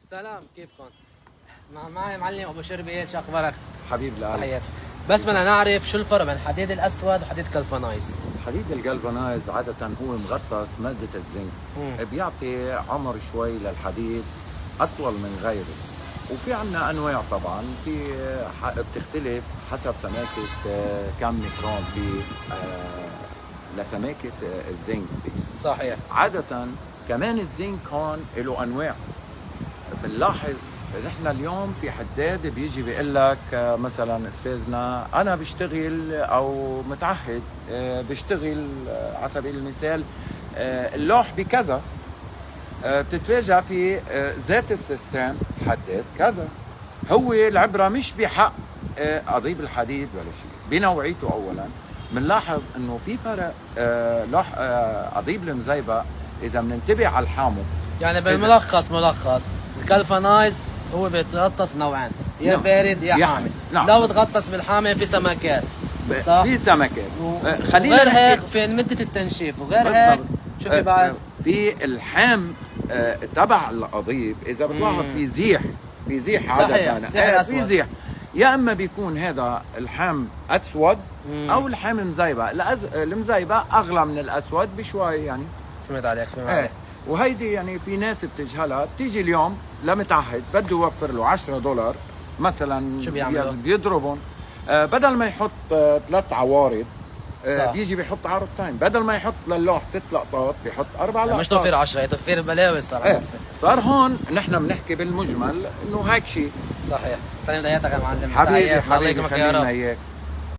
سلام، كيفكم؟ معي معلم ابو شربيت، شو اخبارك؟ حبيب القلب. تحياتي. بس بدنا نعرف شو الفرق بين الحديد الاسود وحديد كالفانايز. حديد الجلفانايز عادة هو مغطس مادة الزنك، بيعطي عمر شوي للحديد أطول من غيره. وفي عنا أنواع طبعا، في بتختلف حسب سماكة كم ميكرون في لسماكة الزنك. صحيح. عادة كمان الزنك هون له أنواع. بنلاحظ نحن اليوم في حداد بيجي بيقول لك مثلا استاذنا انا بشتغل او متعهد بشتغل على سبيل المثال اللوح بكذا، بتتفاجئ في ذات السيستم حداد كذا. هو العبره مش بحق اضيب الحديد ولا شيء، بنوعيته اولا. بنلاحظ انه في فرق لوح اضيب المزيبق اذا بننتبه على الحامض. يعني بالملخص ملخص الكالفانايز هو بيتغطس نوعين، يا نعم. بارد يا حامي. نعم. لو بتغطس بالحامي في سمكات، صح؟ في سمكات. خلينا غير هيك في مدة التنشيف، وغير هيك شو في بعد؟ في الحام تبع القضيب اذا بتلاحظ في زيح، في زيح عادة. في زيح، يا اما بيكون هذا الحام اسود او الحام مزيبق. المزيبق اغلى من الاسود بشوي يعني. فهمت عليك، فهمت عليك. وهيدي يعني في ناس بتجهلها، بتيجي اليوم لمتعهد بده يوفر له $10 مثلا، شو بيعملوا؟ بيضربهم بدل ما يحط 3 عوارض بيجي بيحط عارضتين، بدل ما يحط للوح 6 لقطات بيحط 4 لقطات. مش توفير 10، هي توفير بلاوي صار. صار هون نحن بنحكي بالمجمل انه هيك شيء. صحيح. سلام دياتك يا معلم. حبيبي خلينا اياك.